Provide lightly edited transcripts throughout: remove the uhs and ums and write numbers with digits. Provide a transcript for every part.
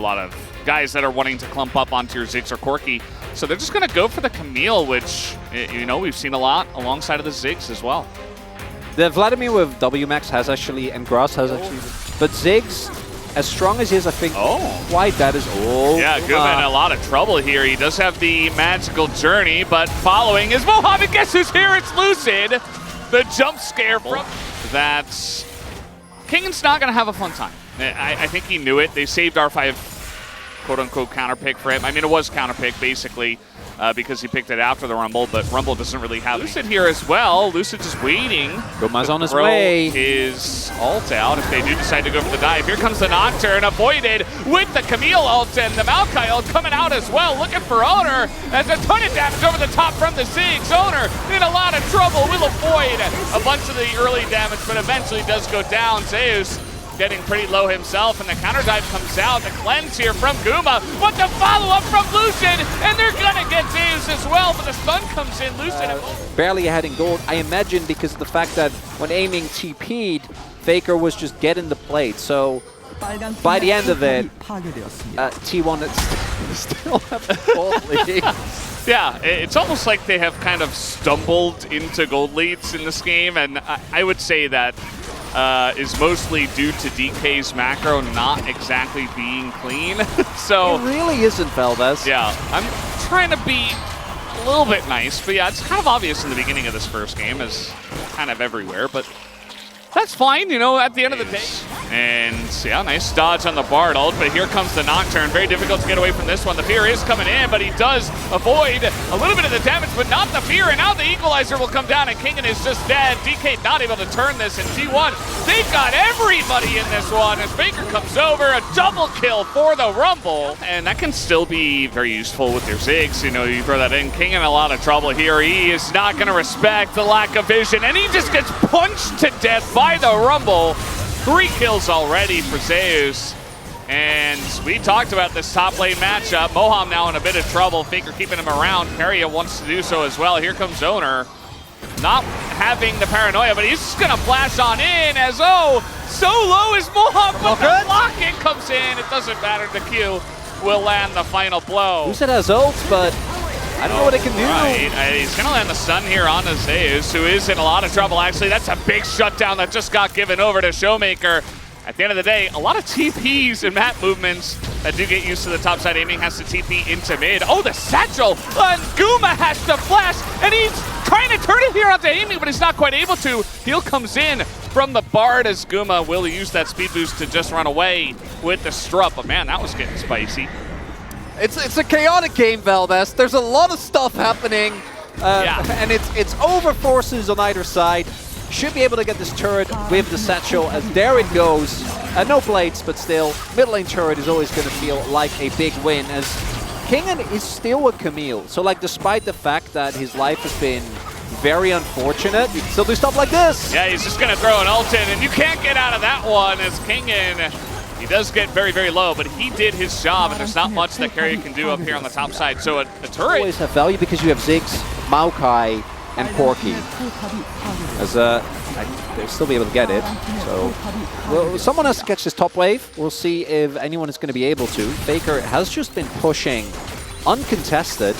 A lot of guys that are wanting to clump up onto your Ziggs or Corki. So they're just going to go for the Camille, which, you know, we've seen a lot alongside of the Ziggs as well. The Vladimir with WMAX has actually, and Grass has actually, but Ziggs, as strong as he is, I think quite that is all. Yeah, Guma in a lot of trouble here. He does have the magical journey, but following is Mohammed. Guess who's here? It's Lucid. The jump scare from that. Kingan's not going to have a fun time. I think he knew it. They saved R5 quote-unquote counter pick for him. I mean, it was counter pick basically because he picked it after the Rumble, but Rumble doesn't really have Lucid here as well. Lucid just waiting. Guma's on his way. His ult out if they do decide to go for the dive. Here comes the Nocturne, avoided with the Camille ult and the Maokai ult coming out as well, looking for Owner. There's a ton of damage over the top from the Ziggs. Owner in a lot of trouble, will avoid a bunch of the early damage, but eventually does go down. Zeus getting pretty low himself, and the counter dive comes out. The cleanse here from Guma, but the follow-up from Lucid, and they're gonna get Zeus as well, but the stun comes in. Lucid barely ahead in gold, I imagine, because of the fact that when aiming TP'd, Faker was just getting the plate. So by the end of it, T1 still have the gold lead. Yeah, it's almost like they have kind of stumbled into gold leads in this game, and I would say that is mostly due to DK's macro not exactly being clean. So it really isn't, Valdez. Yeah, I'm trying to be a little bit nice, but yeah, it's kind of obvious in the beginning of this first game, as kind of everywhere, but that's fine, you know, at the end of the day. And yeah, nice dodge on the Bard ult, but here comes the Nocturne. Very difficult to get away from this one. The Fear is coming in, but he does avoid a little bit of the damage, but not the Fear, and now the Equalizer will come down, and Kingan is just dead. DK not able to turn this, and T1, they've got everybody in this one, as Faker comes over, a double kill for the Rumble, and that can still be very useful with your Ziggs. You know, you throw that in. Kingan in a lot of trouble here. He is not going to respect the lack of vision, and he just gets punched to death by the Rumble. 3 kills already for Zeus. And we talked about this top lane matchup. Moham now in a bit of trouble. Faker keeping him around. Peria wants to do so as well. Here comes Owner. Not having the paranoia, but he's just going to flash on in as, so low is Moham, but the lock-in comes in. It doesn't matter. The Q will land the final blow. Lucid has ult, but I don't know what it can do. Right. He's going to land the stun here on the Zeus, who is in a lot of trouble. Actually, that's a big shutdown that just got given over to Showmaker. At the end of the day, a lot of TPs and map movements that do get used to the topside aiming. Has to TP into mid. Oh, the satchel! Guma has to flash, and he's trying to turn it here onto aiming, but he's not quite able to. Heal comes in from the Bard as Guma will use that speed boost to just run away with the Strup. But man, that was getting spicy. It's a chaotic game, Valdez. There's a lot of stuff happening, and it's over forces on either side. Should be able to get this turret with the satchel, as there it goes. No plates, but still, mid lane turret is always going to feel like a big win, as Kingan is still a Camille. So, like, despite the fact that his life has been very unfortunate, you can still do stuff like this. Yeah, he's just going to throw an ult in, and you can't get out of that one, as Kingan, he does get very, very low, but he did his job, and there's not much that Carrier can do up here on the top side. So a turret always have value because you have Ziggs, Maokai, and Corki. As they'll still be able to get it. So well, someone has to catch this top wave. We'll see if anyone is going to be able to. Faker has just been pushing uncontested.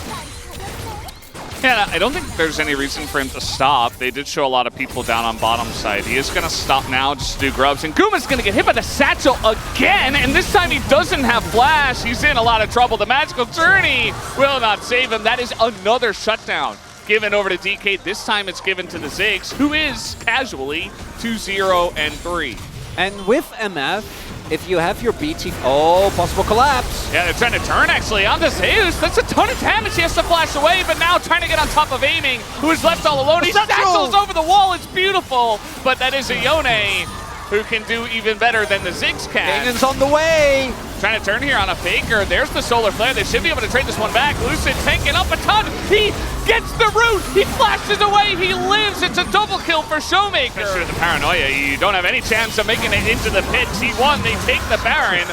Yeah, I don't think there's any reason for him to stop. They did show a lot of people down on bottom side. He is going to stop now just to do grubs. And Guma's going to get hit by the satchel again. And this time he doesn't have flash. He's in a lot of trouble. The magical journey will not save him. That is another shutdown given over to DK. This time it's given to the Ziggs, who is casually 2-0-3. And with MF, if you have your BT... Oh, possible collapse. Yeah, they're trying to turn, actually, onto Zeus. That's a ton of damage. He has to flash away, but now trying to get on top of aiming, who is left all alone. He satchels over the wall. It's beautiful, but that is a Yone who can do even better than the Ziggs can. Kingan's on the way. Trying to turn here on a Faker. There's the Solar Flare. They should be able to trade this one back. Lucid tanking up a ton. He gets the root. He flashes away. He lives. It's a double kill for Showmaker. Especially with the paranoia, you don't have any chance of making it into the pit. T1, they take the Baron.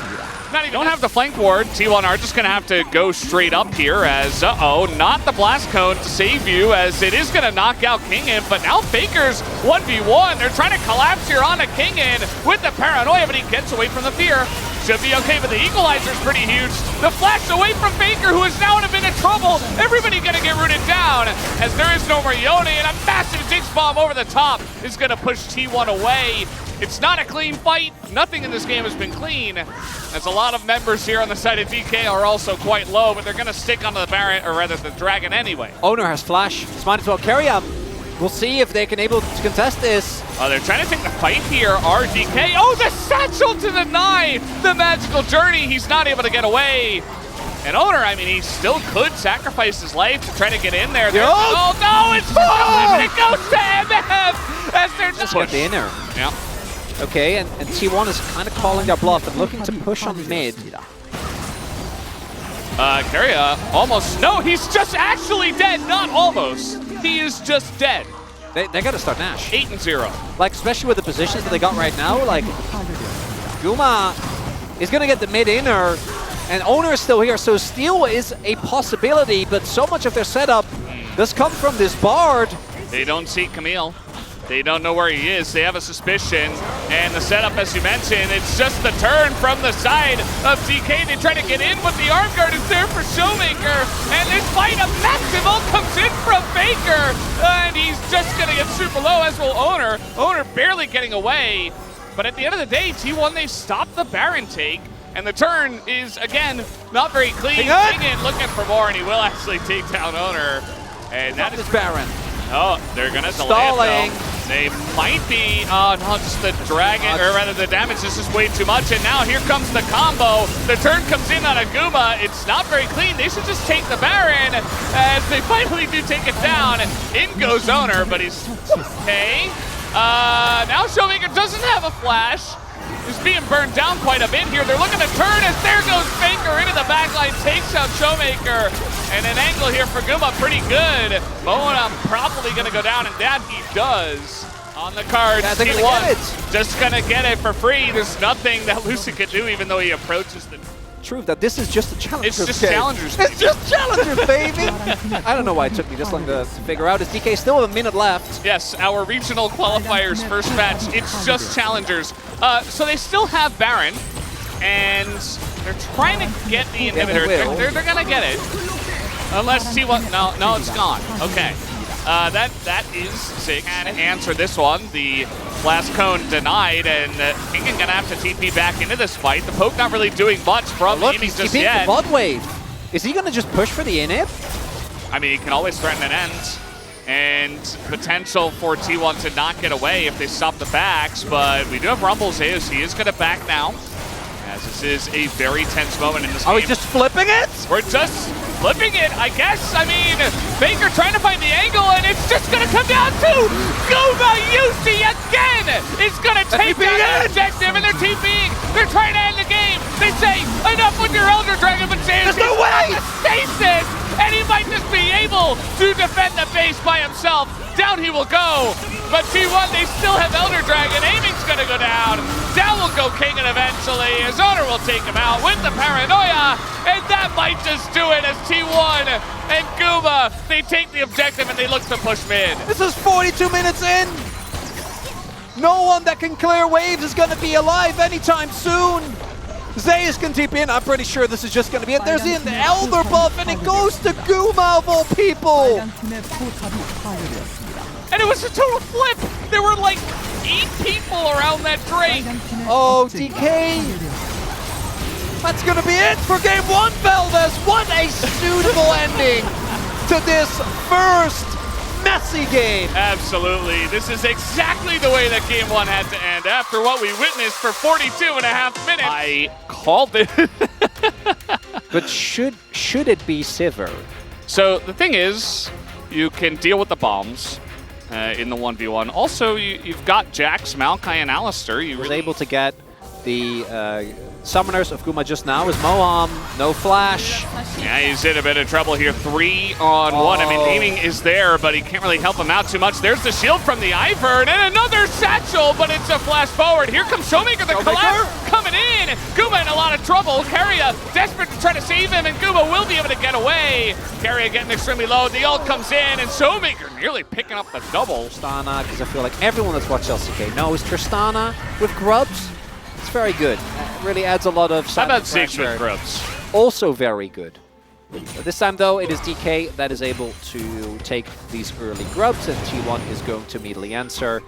Don't have the flank ward. T1 are just going to have to go straight up here as, not the blast cone to save you, as it is going to knock out Kingan, but now Faker's 1v1. They're trying to collapse here onto Kingan with the paranoia, but he gets away from the fear. should be okay, but the equalizer's pretty huge. The flash away from Faker, who is now in a bit of trouble. Everybody gonna get rooted down, as there is no more Yone, and a massive Jinx bomb over the top is gonna push T1 away. It's not a clean fight. Nothing in this game has been clean, as a lot of members here on the side of DK are also quite low, but they're gonna stick onto the Baron, or rather the Dragon anyway. Owner has flash. Just might as well carry him. We'll see if they can able to contest this. Oh, they're trying to take the fight here. RDK. Oh, the satchel to deny the magical journey. He's not able to get away. And Owner, I mean, he still could sacrifice his life to try to get in there. Oh, no, it's it goes to MF as they're just get the inner. Yeah. Okay, and T1 is kind of calling their bluff and looking to push on mid. Keria almost, no, he's just actually dead, not almost. He is just dead. They got to start Nash. 8-0. Like, especially with the positions that they got right now, like, Guma is going to get the mid inner, and Owner is still here, so steal is a possibility, but so much of their setup does come from this Bard. They don't see Camille. They don't know where he is. They have a suspicion. And the setup, as you mentioned, it's just the turn from the side of DK. They try to get in, but the arm guard is there for Showmaker. And this fight, a massive ult comes in from Faker. And he's just going to get super low, as will Owner. Owner barely getting away. But at the end of the day, T1, they stop the Baron take. And the turn is, again, not very clean. Ingen looking for more, and he will actually take down Owner. And that is Baron. Oh, they're going to delay it, though. They might be, oh no, just the dragon, or rather the damage is just way too much, and now here comes the combo. The turn comes in on Aguma. It's not very clean. They should just take the Baron, as they finally do take it down. In goes Owner, but he's okay. Now Showmaker doesn't have a flash. He's being burned down quite a bit here. They're looking to turn as there goes Faker into the backline, takes out Showmaker. And an angle here for Guma, pretty good. Moana probably gonna go down, and that he does. On the cards, T1 just gonna get it for free. There's nothing that Lucy can do, even though he approaches the... True that this is just a Challengers It's just game. Challengers, baby. It's just Challengers, baby! I don't know why it took me this long to figure out. Is DK still a minute left? Yes, our regional qualifiers first match, it's just Challengers. So they still have Baron, and they're trying to get the inhibitor. They're gonna get it. Unless T1, no, it's gone. Okay. That is sick. And answer this one. The last cone denied, and Ingen gonna have to TP back into this fight. The poke not really doing much from Amy just yet. The bot wave. Is he gonna just push for the inhib? I mean, he can always threaten an end. And potential for T1 to not get away if they stop the backs, but we do have Rumble's Zeus. He is gonna back now, as this is a very tense moment in this game. Are we just flipping it? We're just flipping it, I guess. I mean, Faker trying to find the angle, and it's just going to come down to Guma Yusi again! It's going to take down the objective, and they're TPing. They're trying to end the game. They say, enough with your Elder Dragon, but Zeus there's no way! Stasis, and he might just be able to defend the base by himself. Down he will go, but T1, they still have Elder Dragon. Aiming's going to go down. Down will go King, and eventually his owner will take him out with the Paranoia, and that might just do it as T1 and Guma, they take the objective and they look to push mid. This is 42 minutes in. No one that can clear waves is going to be alive anytime soon. Zeus can TP in. I'm pretty sure this is just going to be it. There's an Elder buff, and it goes to Guma of all people. And it was a total flip. There were like 8 people around that Drake. Oh, DK. That's going to be it for game 1, Valdez. What a suitable ending to this first messy game. Absolutely. This is exactly the way that game 1 had to end. After what we witnessed for 42.5 minutes. I called it. But should it be Sivir? So the thing is, you can deal with the bombs in the 1v1. Also, you've got Jax, Maokai, and Alistair. You was able to get the summoners of Guma just now. Is Moham, no flash. Yeah, he's in a bit of trouble here. 3-on-1. I mean, aiming is there, but he can't really help him out too much. There's the shield from the Ivern, and another satchel, but it's a flash forward. Here comes Showmaker, the collapse coming in. Guma in a lot of trouble. Keria desperate to try to save him, and Guma will be able to get away. Keria getting extremely low. The ult comes in, and Showmaker nearly picking up the double. Tristana, because I feel like everyone that's watched LCK knows Tristana with grubs. It's very good. Really adds a lot of How silent about Ziggs pressure. with grubs? Also very good. This time, though, it is DK that is able to take these early grubs, and T1 is going to immediately answer.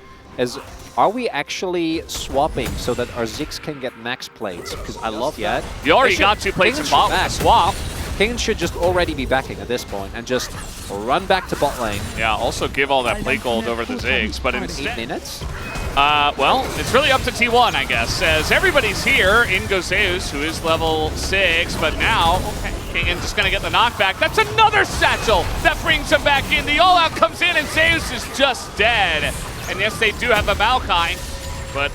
Are we actually swapping so that our Ziggs can get max plates? Because I love that. You already got 2 plates in bot with a swap. King should just already be backing at this point and just run back to bot lane. Yeah, also give all that plate gold over the Ziggs, but instead... 8 minutes? Well, it's really up to T1, I guess, as everybody's here. In goes Zeus, who is level 6, but now King just going to get the knockback. That's another satchel that brings him back in. The all-out comes in, and Zeus is just dead. And yes, they do have a Maokai, but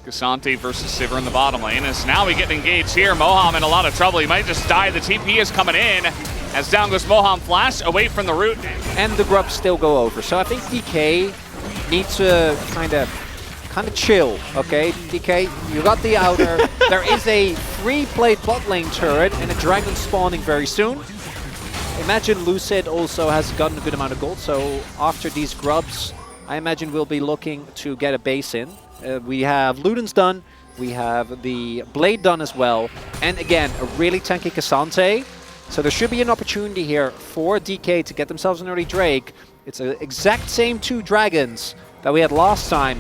K'Sante versus Sivir in the bottom lane. As now we get engaged here. Moham in a lot of trouble. He might just die. The TP is coming in. As down goes Moham, flash away from the root. And the grubs still go over. So I think DK needs to kind of chill, okay? DK, you got the outer. There is a 3-plate bot lane turret and a dragon spawning very soon. Imagine Lucid also has gotten a good amount of gold. So after these grubs, I imagine we'll be looking to get a base in. We have Luden's done, we have the Blade done as well, and again, a really tanky K'Sante. So there should be an opportunity here for DK to get themselves an early Drake. It's the exact same 2 dragons that we had last time.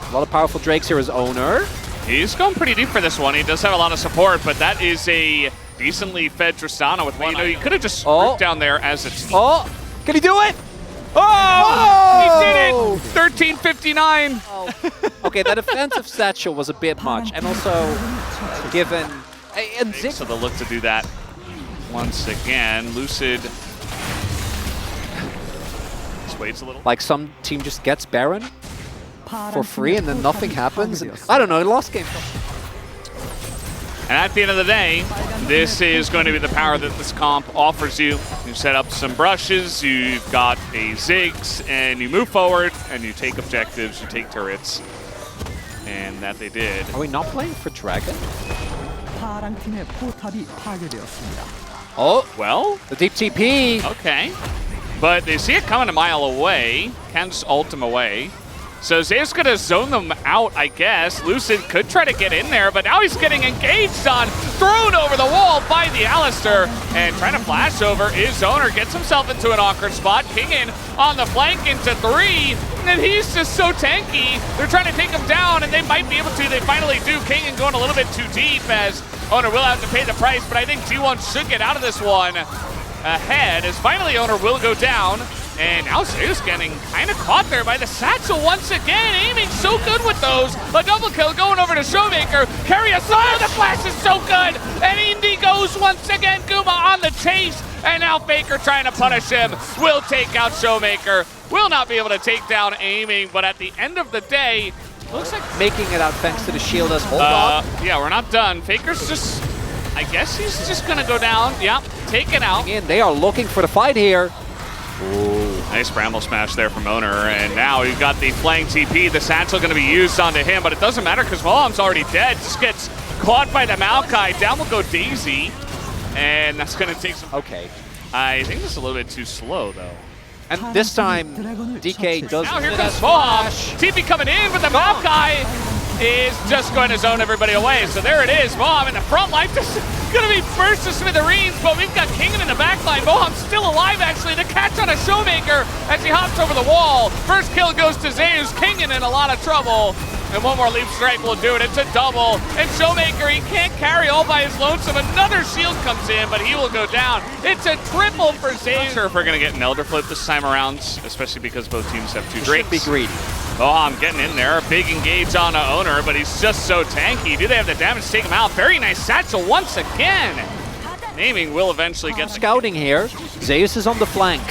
A lot of powerful Drakes here as owner. He's going pretty deep for this one. He does have a lot of support, but that is a decently fed Tristana with one. You know, you could have just grouped down there as a team. Oh, can he do it? Oh! He did it! 13:59. Oh. Okay, that offensive satchel was a bit much, and also given... And Ziggs... So they'll look to do that once again. Lucid just waits a little. Like some team just gets Baron for free and then nothing happens. I don't know, lost game. And at the end of the day, this is going to be the power that this comp offers you. You set up some brushes, you've got a Ziggs, and you move forward, and you take objectives, you take turrets. And that they did. Are we not playing for Dragon? 파랑팀의 Oh, well, the deep TP. Okay. But they see it coming a mile away. Can just ult him away. So Zeus gonna zone them out, I guess. Lucid could try to get in there, but now he's getting engaged on, thrown over the wall by the Alistair, and trying to flash over is Owner, gets himself into an awkward spot. Kingin on the flank into 3, and he's just so tanky. They're trying to take him down, and they might be able to. They finally do. Kingin going a little bit too deep, as Owner will have to pay the price, but I think T1 should get out of this one ahead, as finally Owner will go down. And now Zeus getting kind of caught there by the satchel once again, aiming so good with those. A double kill going over to Showmaker. Carry a side, the flash is so good. And Indy goes once again, Guma on the chase. And now Faker trying to punish him. Will take out Showmaker. Will not be able to take down aiming, but at the end of the day, looks like making it out thanks to the shield as hold on. Yeah, we're not done. Faker's just, I guess he's just gonna go down. Yep, taken out. And they are looking for the fight here. Ooh. Nice bramble smash there from Owner, and now we've got the flank TP. The satchel going to be used onto him, but it doesn't matter because Moham's already dead. Just gets caught by the Maokai. Down will go Daisy, and that's going to take some... Okay. I think this is a little bit too slow, though. And this time, DK does... Now here comes Moham. TP coming in, but the Maokai is just going to zone everybody away. So there it is. Moham in the front line, just going to be burst to smithereens, but we've got Kingin in the back line. Moham's still alive, actually. The catch on a Showmaker as he hops over the wall. First kill goes to Zeus. Kingin in a lot of trouble. And one more leap strike will do it. It's a double. And Showmaker, he can't carry all by his lonesome. Another shield comes in, but he will go down. It's a triple for Zeus. I'm not sure if we're going to get an Elder Flip this time around, especially because both teams have 2 drakes. Should be greedy. Moham getting in there. A big engage on Owner, but he's just so tanky. Do they have the damage to take him out? Very nice satchel once again. Naming will eventually get... Scouting here. Zeus is on the flank.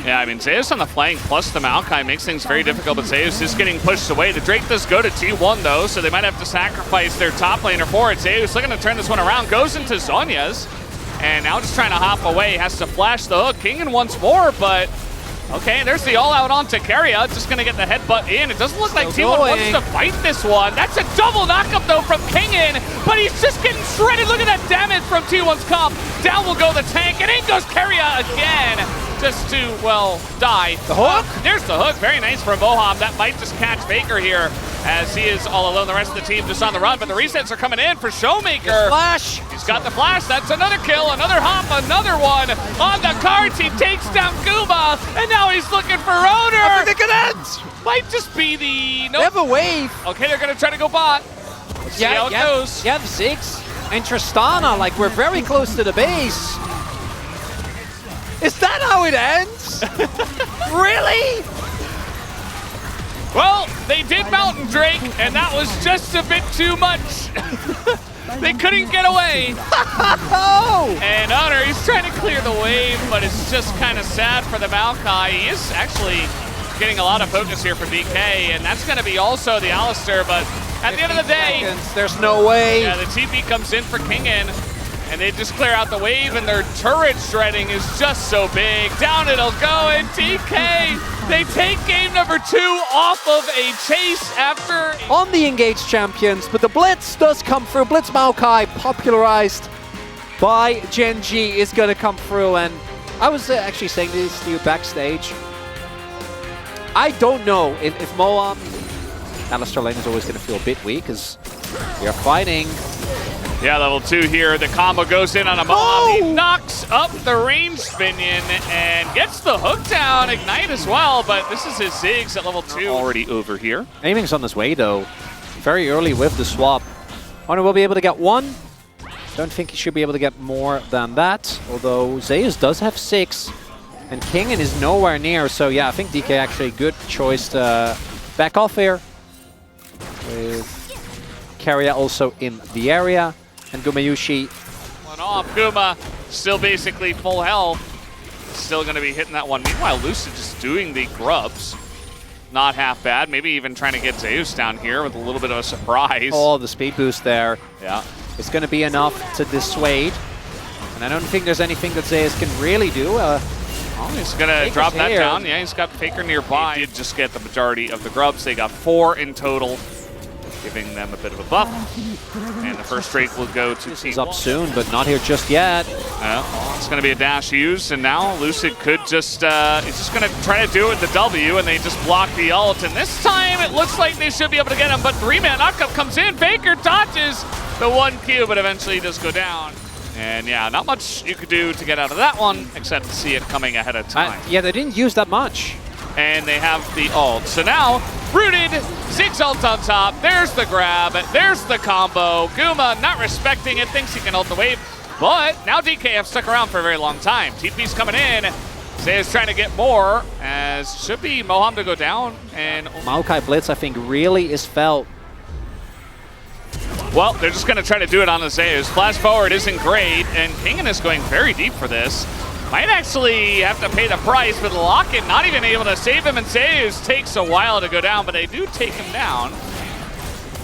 Yeah, I mean, Zeus on the flank plus the Maokai makes things very difficult, but Zeus is getting pushed away. The Drake does go to T1, though, so they might have to sacrifice their top laner for it. Zeus looking to turn this one around, goes into Zhonya's, and now just trying to hop away, has to flash the hook. Kingin once more, but... Okay, there's the all-out on Takaria, just going to get the headbutt in. It doesn't look like T1 wants to fight this one. That's a double knockup, though, from Kingin, but he's just getting shredded. Look at that damage from T1's comp. Down will go the tank, and in goes Keria again. Just to, well, die. The hook? There's the hook. Very nice from Moham. That might just catch Faker here as he is all alone. The rest of the team just on the run, but the resets are coming in for Showmaker. Flash. He's got the flash. That's another kill, another hop, another one. On the cards, he takes down Guma, and now he's looking for Owner. I think it ends. Might just be the... They have a wave. Okay, they're going to try to go bot. Let's see how it goes. You have Ziggs and Tristana, like we're very close to the base. Is that how it ends? Really? Well, they did Mountain Drake, and that was just a bit too much. They couldn't get away. Oh! And Honor, he's trying to clear the wave, but it's just kind of sad for the Maokai. He is actually getting a lot of focus here for DK, and that's going to be also the Alistair, but at the end of the day, there's no way. Yeah, the TP comes in for Kingin, and they just clear out the wave, and their turret shredding is just so big. Down it'll go, and DK, they take game number 2 off of a chase after... On the engaged champions, but the Blitz does come through. Blitz Maokai, popularized by Gen.G, is going to come through, and I was actually saying this to you backstage. I don't know if Moham... Alistair lane is always going to feel a bit weak, because we are fighting... Yeah, level 2 here. The combo goes in on a Moham. He knocks up the ranged minion and gets the hook down. Ignite as well, but this is his Ziggs at level 2. Already over here. Aiming's on his way, though. Very early with the swap. Honor will be able to get 1. Don't think he should be able to get more than that. Although Zeus does have 6. And Kingin is nowhere near. So yeah, I think DK actually good choice to back off here. With Keria also in the area. And Gumayushi. One off. Guma still basically full health. Still going to be hitting that one. Meanwhile, Lucid just doing the grubs. Not half bad. Maybe even trying to get Zeus down here with a little bit of a surprise. Oh, the speed boost there. Yeah. It's going to be enough to dissuade. And I don't think there's anything that Zeus can really do. He's going to drop that down. Yeah, he's got Faker nearby. He did just get the majority of the grubs. They got 4 in total, giving them a bit of a buff. And the first Drake will go to T1. He's up soon, but not here just yet. It's going to be a dash used, and now Lucid could just, he's just going to try to do it with the W, and they just block the ult. And this time, it looks like they should be able to get him, but 3-man knockup comes in. Faker dodges the 1Q, but eventually does go down. And yeah, not much you could do to get out of that one, except to see it coming ahead of time. Yeah, they didn't use that much. And they have the ult. So now, rooted, Ziggs ult on top, there's the grab, there's the combo. Guma not respecting it, thinks he can ult the wave, but now DK have stuck around for a very long time. TP's coming in, Zeus trying to get more, as should be Moham to go down, and... Maokai Blitz, I think, really is felt. Well, they're just going to try to do it on the Zeus. Flash forward isn't great, and Kingin is going very deep for this. Might actually have to pay the price with Locket not even able to save him, and Zeus takes a while to go down, but they do take him down.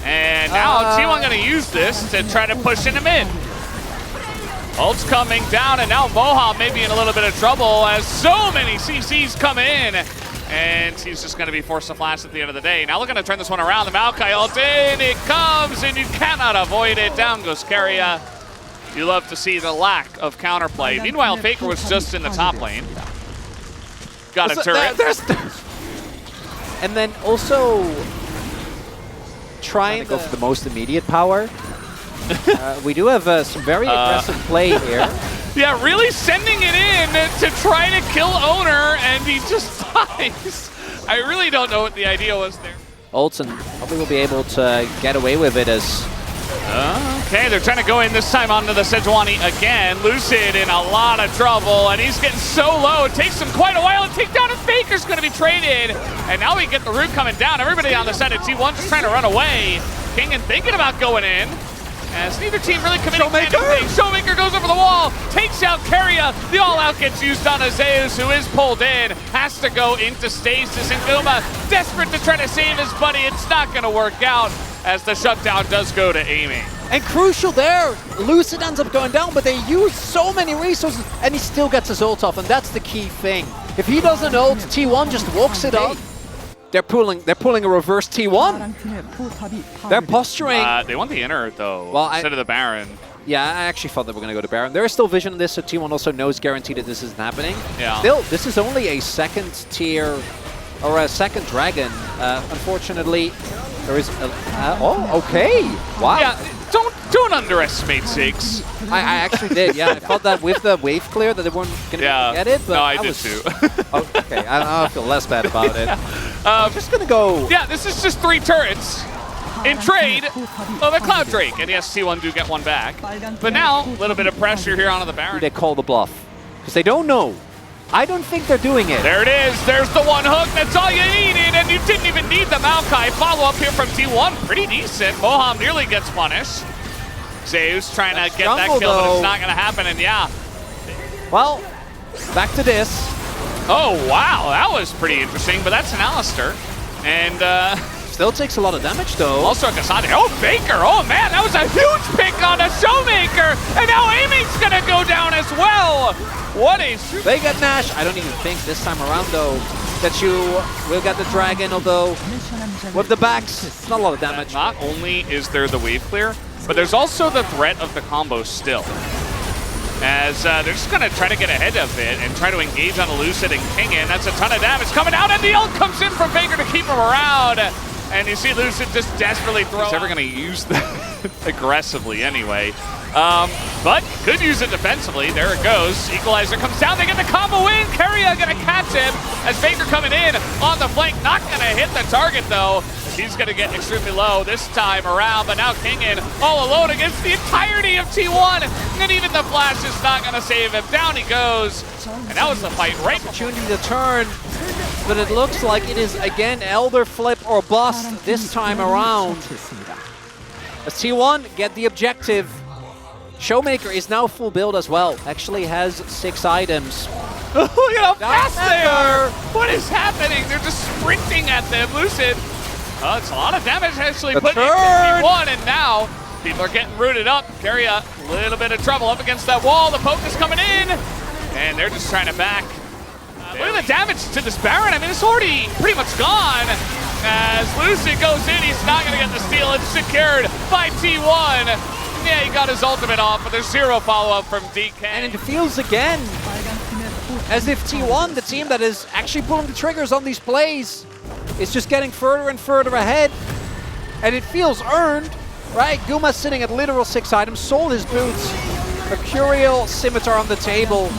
And now T1 going to use this to try to push in him in. Ult's coming down, and now Moham may be in a little bit of trouble as so many CCs come in. And he's just going to be forced to flash at the end of the day. Now looking to turn this one around. The Maokai ult in, it comes, and you cannot avoid it. Down goes Keria. You love to see the lack of counterplay. Meanwhile, Faker was just in the top lane. Got a turret. And then also trying to go for the most immediate power. We do have some very aggressive play here. Yeah, really sending it in to try to kill Owner, and he just dies. I really don't know what the idea was there. Ults, and probably will be able to get away with it as... Okay, they're trying to go in this time onto the Sejuani again. Lucid in a lot of trouble, and he's getting so low. It takes him quite a while to take down, and Faker's going to be traded. And now we get the root coming down. Everybody on the side of T1 just trying to run away. Kingin thinking about going in, as neither team really committing to anything. Showmaker goes over the wall, takes out Keria. The all-out gets used on Zeus, who is pulled in. Has to go into stasis, and Guma desperate to try to save his buddy. It's not going to work out, as the shutdown does go to aiming. And crucial there, Lucid ends up going down, but they use so many resources, and he still gets his ult off, and that's the key thing. If he doesn't ult, T1 just walks it up. They're pulling a reverse T1. They're posturing. They want the inner though, well, instead of the Baron. Yeah, I actually thought they were going to go to Baron. There is still vision in this, so T1 also knows guaranteed that this isn't happening. Yeah. Still, this is only a second tier, or a second dragon. Unfortunately, there is a... oh, okay. Wow. Yeah, don't underestimate Ziggs. I actually did, yeah. I thought that with the wave clear that they weren't going to get it, but no, I did too. Oh, okay, I feel less bad about it. I'm just going to go... Yeah, this is just 3 turrets in trade of a Cloud Drake. And yes, T1 do get one back. But now, a little bit of pressure here onto the Baron. They call the bluff, because they don't know. I don't think they're doing it. There it is. There's the one hook. That's all you needed, and you didn't even need the Maokai. Follow-up here from T1. Pretty decent. Moham nearly gets punished. Zeus trying to get that kill, but it's not going to happen, and yeah. Well, back to this. Oh, wow. That was pretty interesting, but that's an Alistair. And still takes a lot of damage, though. Also a Kasade. Oh, Faker. Oh, man, that was a huge pick on a Showmaker. And now Amy's going to go down as well. What a... They get Nash. I don't even think this time around, though, that you will get the Dragon, although with the backs, it's not a lot of damage. Not only is there the wave clear, but there's also the threat of the combo still. As they're just going to try to get ahead of it and try to engage on a Lucid and Kingin. That's a ton of damage coming out, and the ult comes in from Faker to keep him around. And you see Lucid just desperately throw. He's never going to use that aggressively anyway. But could use it defensively. There it goes. Equalizer comes down. They get the combo in. Keria going to catch him as Faker coming in on the flank. Not going to hit the target, though. He's going to get extremely low this time around. But now Kingin all alone against the entirety of T1. And even the flash is not going to save him. Down he goes. And that was the fight right opportunity to turn. But it looks like it is, again, Elder Flip or bust this time around. As T1 get the objective. Showmaker is now full build as well. Actually has 6 items. Look at how fast they are! What is happening? They're just sprinting at them. Lucid. Oh, it's a lot of damage actually put in 51, and now people are getting rooted up. Carry a little bit of trouble up against that wall. The poke is coming in, and they're just trying to back. Look at the damage to this Baron. I mean, it's already pretty much gone. As Lucid goes in, he's not going to get the steal. It's secured by T1. Yeah, he got his ultimate off, but there's 0 follow-up from DK. And it feels again as if T1, the team that is actually pulling the triggers on these plays, is just getting further and further ahead. And it feels earned, right? Guma sitting at literal 6 items, sold his boots, Mercurial Scimitar on the table.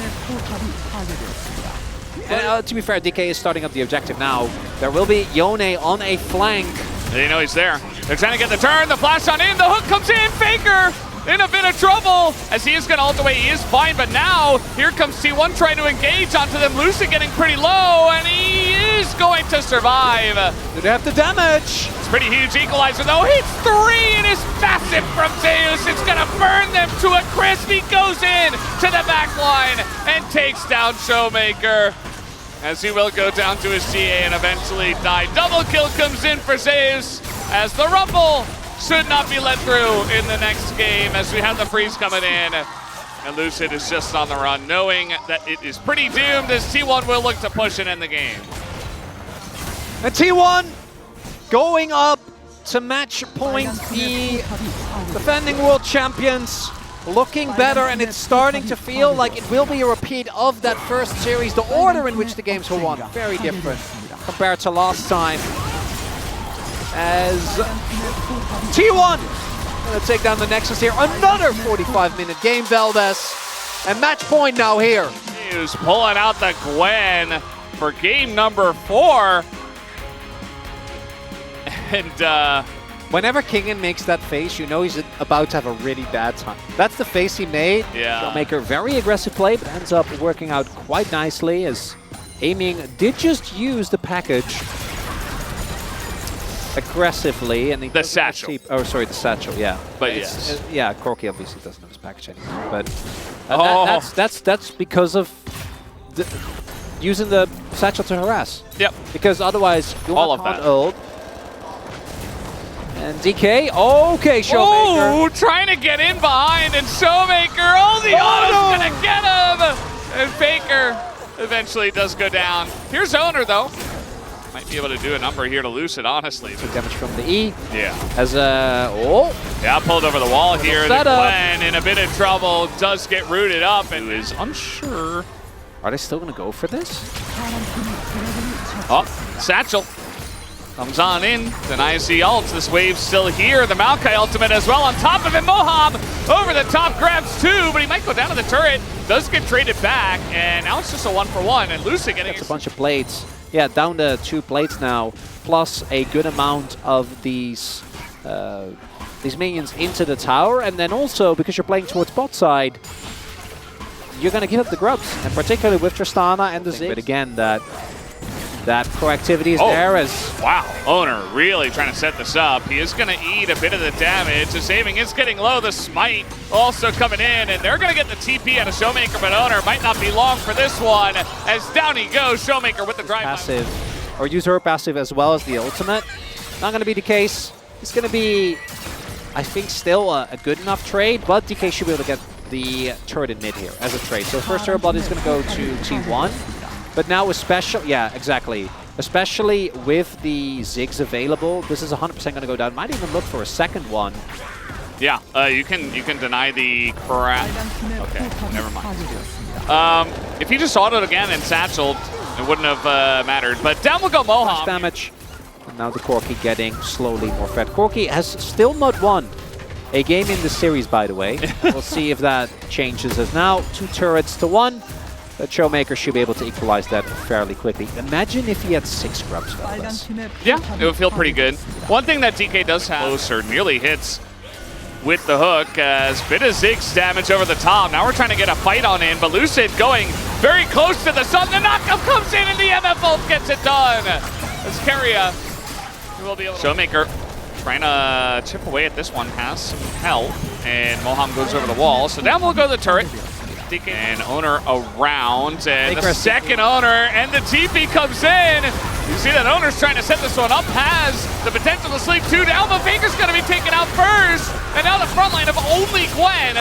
And to be fair, DK is starting up the objective now. There will be Yone on a flank. They know he's there. They're trying to get the turn, the flash on in, the hook comes in, Faker in a bit of trouble as he is going to ult away. He is fine, but now here comes T1 trying to engage onto them. Lucid getting pretty low, and he is going to survive. Did they have the damage? It's pretty huge equalizer though. Hits 3 and is massive from Zeus. It's going to burn them to a crisp. He goes in to the back line and takes down Showmaker. As he will go down to his GA and eventually die. Double kill comes in for Zeus as the Rumble should not be let through in the next game as we have the freeze coming in. And Lucid is just on the run, knowing that it is pretty doomed as T1 will look to push and end the game. And T1 going up to match point, the defending world champions. Looking better, and it's starting to feel like it will be a repeat of that first series. The order in which the games were won, very different compared to last time. As T1 gonna take down the Nexus here. Another 45-minute game, Valdez. And match point now here. He's pulling out the Gwen for game number 4. And whenever Kingin makes that face, you know he's about to have a really bad time. That's the face he made. Yeah. Showmaker, very aggressive play, but ends up working out quite nicely as Aiming did just use the package aggressly. And the satchel. Oh, sorry, the satchel, yeah. But yes. Yeah, Corky obviously doesn't have his package anymore, but that's because of using the satchel to harass. Yep. Because otherwise, you all of can't that. ult. And DK, okay, Showmaker. Oh, trying to get in behind, and Showmaker, the auto's gonna get him! And Faker eventually does go down. Here's Owner, though. Might be able to do a number here to Lucid, honestly. Took damage from the E. Yeah. As oh. Yeah, pulled over the wall here. The setup. Gwen in a bit of trouble, does get rooted up and is unsure. Are they still going to go for this? Oh, Satchel comes on in, denies the ult. This wave's still here. The Maokai ultimate as well on top of it. Moham over the top, grabs two, but he might go down to the turret. Does get traded back, and now it's just a 1-for-1, and Lucid getting a bunch of plates. Yeah, down to 2 plates now, plus a good amount of these minions into the tower, and then also, because you're playing towards bot side, you're going to give up the grubs, and particularly with Tristana and the Zig. But again, that proactivity is there as... Wow, Owner really trying to set this up. He is going to eat a bit of the damage. The saving is getting low. The Smite also coming in, and they're going to get the TP out of Showmaker, but Owner might not be long for this one, as down he goes. Showmaker with the drive. Passive, or use her passive as well as the ultimate. Not going to be the case. It's going to be, I think, still a good enough trade, but DK should be able to get the turret in mid here as a trade. So first turret blood is going to go to T1. But now especially, yeah, exactly. Especially with the Ziggs available, this is 100% going to go down. Might even look for a second one. Yeah, you can deny the crap. Okay, never mind. If he just autoed again and satcheled, it wouldn't have mattered. But down will go Moham. Damage. And now the Corki getting slowly more fed. Corki has still not won a game in this series, by the way. We'll see if that changes as now 2 turrets to 1. The Showmaker should be able to equalize that fairly quickly. Imagine if he had 6 grubs. Yeah, it would feel pretty good. One thing that DK does have closer nearly hits with the hook as bit of Ziggs damage over the top. Now we're trying to get a fight on in, but Lucid going very close to the sun. The knockup comes in and the MF ult gets it done. As Keria will be able to... Showmaker trying to chip away at this one, has some help, and Moham goes over the wall. So down will go the turret. And Owner around, and the second Owner, and the TP comes in. You see that Owner's trying to set this one up, has the potential to sleep 2 down, but Faker's going to be taken out first. And now the front line of only Gwen.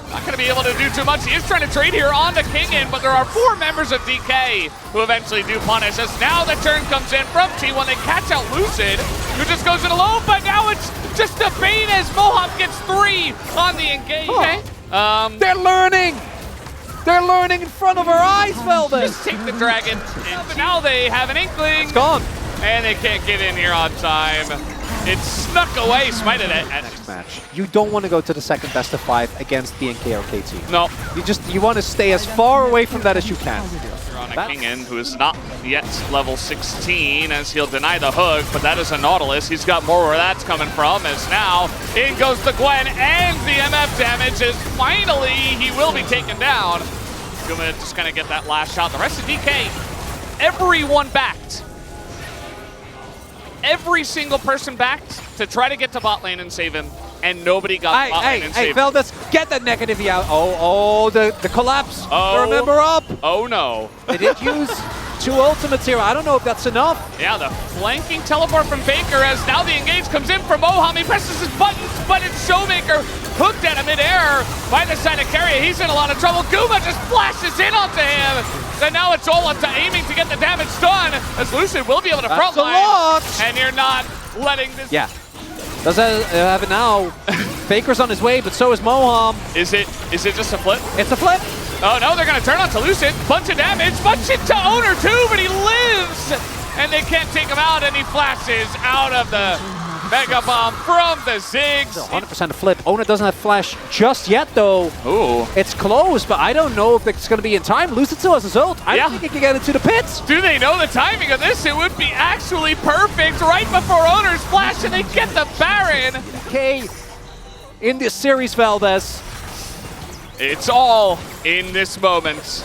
Not going to be able to do too much. He is trying to trade here on the Kingin, but there are 4 members of DK who eventually do punish us. Now the turn comes in from T1. They catch out Lucid, who just goes in alone, but now it's just a bait as Moham gets 3 on the engage. Okay. They're learning! They're learning in front of our eyes, Velvet! Just take the dragon. But now they have an inkling. It's gone. And they can't get in here on time. It snuck away, smited it. Next match. You don't want to go to the second best of 5 against BNK or KT. No. You want to stay as far away from that as you can. You're on a Kingin who is not yet level 16 as he'll deny the hook, but that is a Nautilus. He's got more where that's coming from as now in goes the Gwen and the MF damage is finally he will be taken down. Gonna just kind of get that last shot. The rest of DK, everyone backed. Every single person backed to try to get to bot lane and save him, and nobody got bot lane and saved him. Veldas, get that negativity out. Oh, the collapse. Oh. They're a member up. Oh no. They did use 2 ultimates here. I don't know if that's enough. Yeah, the flanking teleport from Faker as now the engage comes in from Moham. He presses his buttons, but it's Showmaker hooked at him midair by the side of Keria. He's in a lot of trouble. Guma just flashes in onto him. And now it's all up to aiming to get the damage done as Lucid will be able to frontline. And you're not letting this... Yeah. Does have it now. Faker's on his way, but so is Moham. Is it just a flip? It's a flip. Oh no, they're going to turn on to Lucid. Bunch of damage, bunch into Owner too, but he lives! And they can't take him out, and he flashes out of the Mega Bomb from the Ziggs. 100% a flip. Owner doesn't have flash just yet, though. Ooh. It's close, but I don't know if it's going to be in time. Lucid still has his ult. I don't think he can get into the pits. Do they know the timing of this? It would be actually perfect right before Owner's flash, and they get the Baron. Okay, in this series, Valdez. It's all in this moment.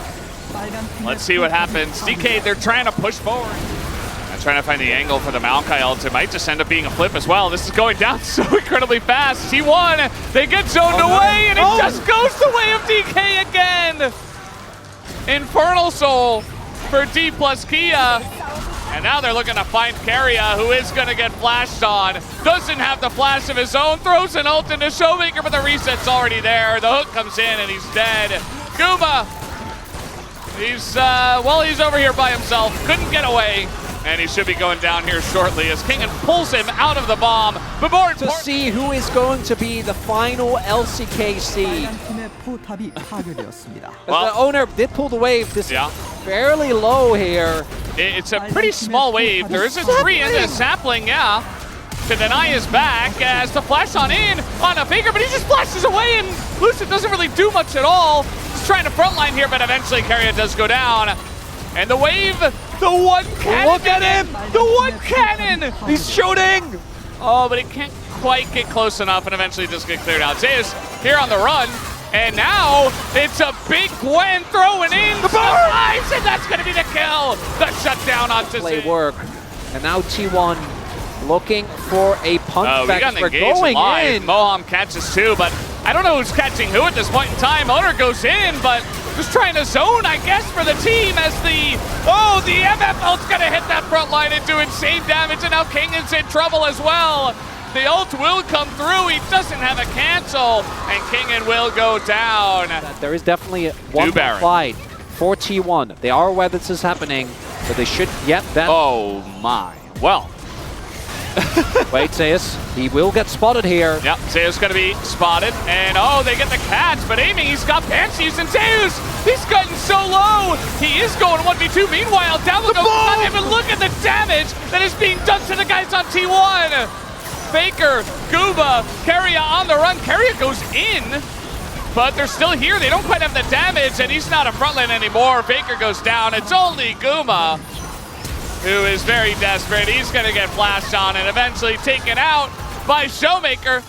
Let's see what happens. DK, they're trying to push forward. Trying to find the angle for the Maokai ult. It might just end up being a flip as well. This is going down so incredibly fast. T1, they get zoned away, and it just goes the way of DK again. Infernal Soul for D plus Kia. And now they're looking to find Keria, who is going to get flashed on. Doesn't have the flash of his own. Throws an ult into Showmaker, but the reset's already there. The hook comes in, and he's dead. Guma, he's over here by himself. Couldn't get away. And he should be going down here shortly as Kingen pulls him out of the bomb. But more To see who is going to be the final LCK seed. 팀의 포탑이 파괴되었습니다. The owner did pull the wave. This is fairly low here. It's a pretty small wave. There is a tree in the sapling, yeah, to deny his back as the flash on in on a Faker, but he just flashes away and Lucid doesn't really do much at all. He's trying to frontline here, but eventually Carrier does go down. And the wave, the one cannon. Look at him! The one cannon! He's shooting! Oh, but he can't quite get close enough and eventually just get cleared out. Zeus here on the run. And now it's a big Gwen throwing in the eyes, and that's going to be the kill. The shutdown onto Play Zeus. work. And now T1 looking for a punch back. We got We're engaged going live. in. Moham catches two, but I don't know who's catching who at this point in time. Owner goes in, but just trying to zone, I guess, for the team as the MF ult's going to hit that front line and do insane damage, and now Kingen's in trouble as well. The ult will come through. He doesn't have a cancel, and Kingen will go down. There is definitely one fight for T1. They are aware this is happening, but they should get that. Oh my. Well. Wait, Zeus. He will get spotted here. Yep, Zeus going to be spotted, and they get the catch, but aiming, he's got Banshees, and Zeus, he's gotten so low. He is going 1v2. Meanwhile, Damwon goes not even look at the damage that is being done to the guys on T1. Faker, Gooba, Keria on the run. Keria goes in, but they're still here. They don't quite have the damage, and he's not a frontline anymore. Faker goes down. It's only Gooba who is very desperate. He's going to get flashed on and eventually taken out by Showmaker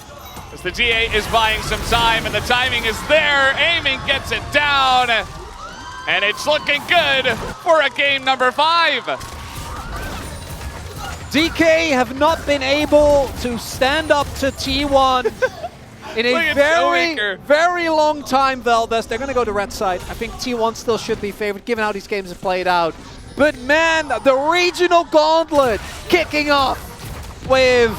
as the GA is buying some time, and the timing is there. Aiming gets it down, and it's looking good for a game number 5. DK have not been able to stand up to T1 in a very long time, Valdez. They're going to go to red side. I think T1 still should be favored, given how these games have played out. But man, the regional gauntlet kicking off with,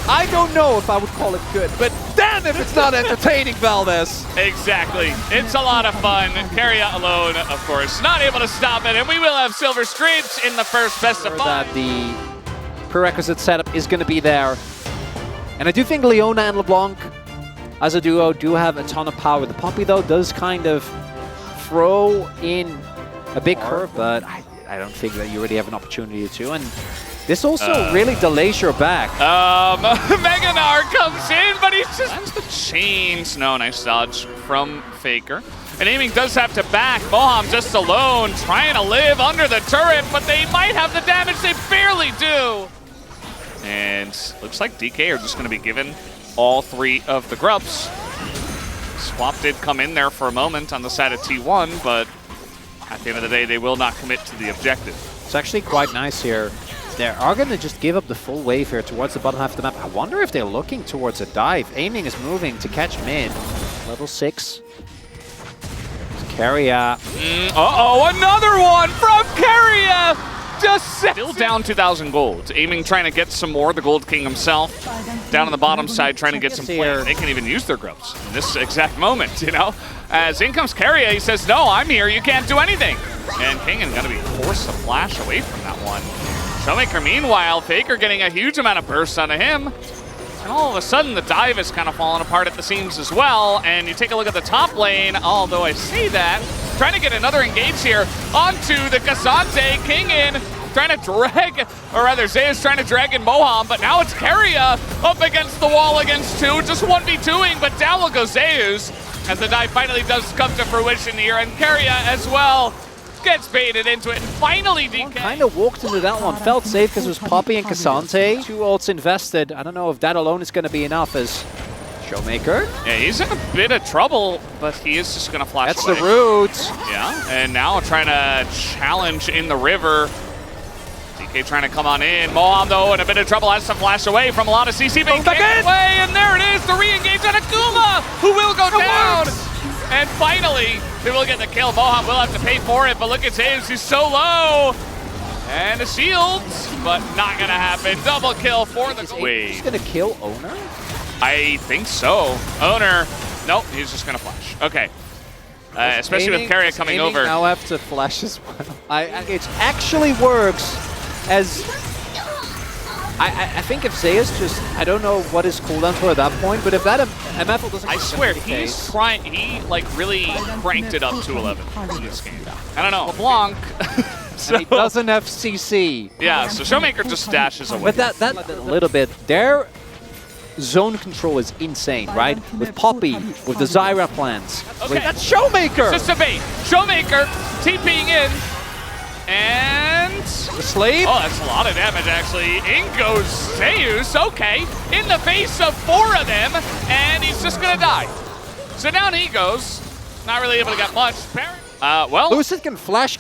I don't know if I would call it good, but damn if it's not entertaining, Valdez. Exactly. It's a lot of fun. Keria alone, of course, not able to stop it, and we will have Silver Streets in the first best of 5. That the prerequisite setup is going to be there. And I do think Leona and LeBlanc as a duo do have a ton of power. The Poppy, though, does kind of throw in a big curve, but I don't think that you really have an opportunity to. And this also really delays your back. Meganar comes in, but he's just the chains. No, nice dodge from Faker. And aiming does have to back. Moham just alone, trying to live under the turret, but they might have the damage. They barely do. And looks like DK are just going to be given all 3 of the grubs. Swap did come in there for a moment on the side of T1, but at the end of the day, they will not commit to the objective. It's actually quite nice here. They are going to just give up the full wave here towards the bottom half of the map. I wonder if they're looking towards a dive. Aiming is moving to catch mid. Level 6. Keria. Another one from Keria! Just still down 2,000 gold. Aiming trying to get some more. The Gold King himself down on the bottom side trying to get some players. They can even use their grubs in this exact moment, you know? As in comes Keria, he says, no, I'm here, you can't do anything. And Kingen gonna be forced to flash away from that one. Showmaker, meanwhile, Faker getting a huge amount of bursts out of him. And all of a sudden, the dive is kind of falling apart at the seams as well. And you take a look at the top lane, although I say that, trying to get another engage here onto the Kazante. Kingen trying to drag, or rather Zeus trying to drag in Moham, but now it's Keria up against the wall against 2, just 1v2ing, but down will go Zeus as the dive finally does come to fruition here, and Keria as well gets baited into it, and finally DK kind of walked into that one, felt safe because it was Poppy and Kazante. 2 ults invested. I don't know if that alone is going to be enough as Showmaker. Yeah, he's in a bit of trouble, but he is just going to flash That's away. the root. Yeah, and now trying to challenge in the river. DK trying to come on in. Moham, though, in a bit of trouble, has to flash away from a lot of CC being taken away, and there it is, the re-engage on Akuma, who will go down. And finally, they will get the kill. Moham will have to pay for it, but look at Zeus, he's so low. And a shield, but not going to happen. Double kill for the wave. He's going to kill Owner? I think so. Owner, nope, he's just going to flash. Okay. especially with Carrier coming over. Now have to flash as well. It actually works as... I think if Zeus just... I don't know what his cooldowns were at that point, but if that MFL doesn't... I swear, he's trying... He, like, really cranked it up to 11 in this game. I don't know. LeBlanc... So, he doesn't have CC. Yeah, so Showmaker just dashes away. But that a little bit, their zone control is insane, right? With Poppy, with the Zyra plans. Okay, that's Showmaker! Just a bait. Showmaker TPing in. And... The sleep? Oh, that's a lot of damage, actually. In goes Zeus, okay. In the face of 4 of them, and he's just gonna die. So down he goes. Not really able to get much. Well... Lucid can flash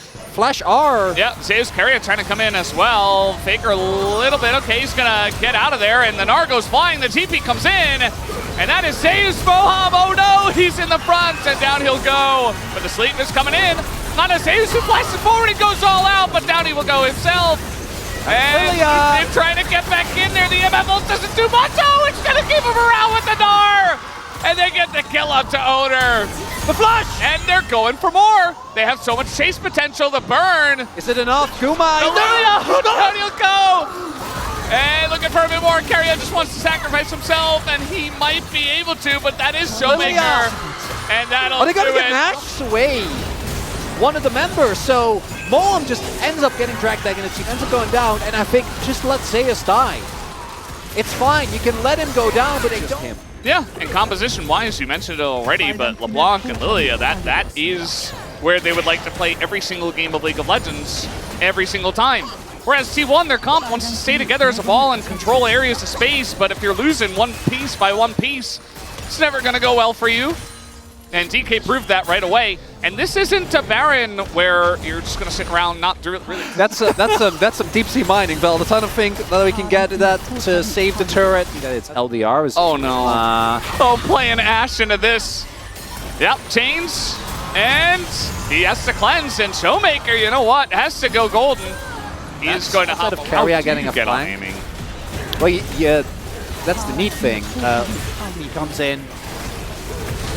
R. Yeah, Zeus Carrier trying to come in as well. Faker a little bit. Okay, he's gonna get out of there, and the Gnar goes flying. The TP comes in, and that is Zeus Moham. Oh no, he's in the front, and down he'll go. But the sleep is coming in. On a Zeus who flashes forward and goes all out, but down he will go himself. And he's trying to get back in there. The MF ult doesn't do much. Oh, it's gonna keep him around with the Gnar. And they get the kill up to Owner. The flush! And they're going for more. They have so much chase potential. The burn. Is it enough? Kuma! Down he'll go! And looking for a bit more. Carrier just wants to sacrifice himself, and he might be able to, but that is Showmaker. And that'll they gotta get Max away. One of the members, so Moham just ends up getting dragged back in the team, ends up going down, and I think just let Zeus die. It's fine, you can let him go down, but they don't. Yeah, and composition-wise, you mentioned it already, but LeBlanc and Lilia, that is where they would like to play every single game of League of Legends, every single time. Whereas T1, their comp wants to stay together as a ball and control areas of space, but if you're losing one piece by one piece, it's never going to go well for you. And DK proved that right away. And this isn't a Baron where you're just going to sit around not do it really. That's some deep sea mining, Vel. The ton of think that we can get that to save the turret. It's LDR. Oh no! Playing Ashe into this. Yep, chains, and he has to cleanse. And Showmaker, you know what, has to go golden. He is going to hop of Carrier getting a flank. aiming. Well, yeah, that's the neat thing. He comes in.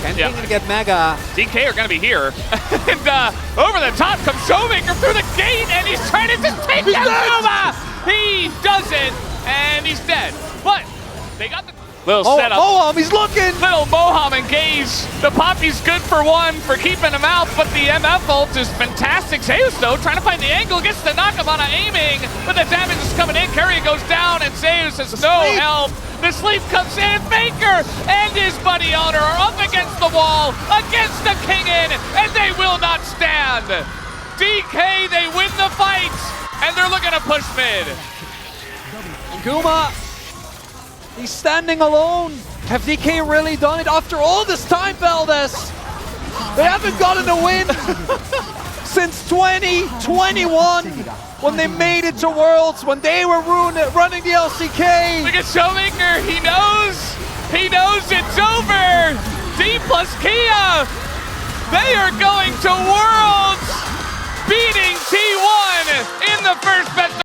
And they're going to get Mega. DK are going to be here. And over the top comes Showmaker through the gate, and he's trying to just take down Nova! He does it, and he's dead. But they got the little setup. Moham, he's looking! Little Moham engage. The Poppy's good for one for keeping him out, but the MF ult is fantastic. Zeus, though, trying to find the angle, gets the knock-up on aiming, but the damage is coming in. Carrier goes down, and Zeus has no help. The sleep comes in, Faker and his buddy Owner are up against the wall, against the King in, and they will not stand. DK, they win the fight, and they're looking to push mid. Kuma, he's standing alone. Have DK really done it after all this time, Valdez? They haven't gotten a win since 2021. When they made it to Worlds, when they were running the LCK. Look at Showmaker, he knows it's over. D plus Kia, they are going to Worlds.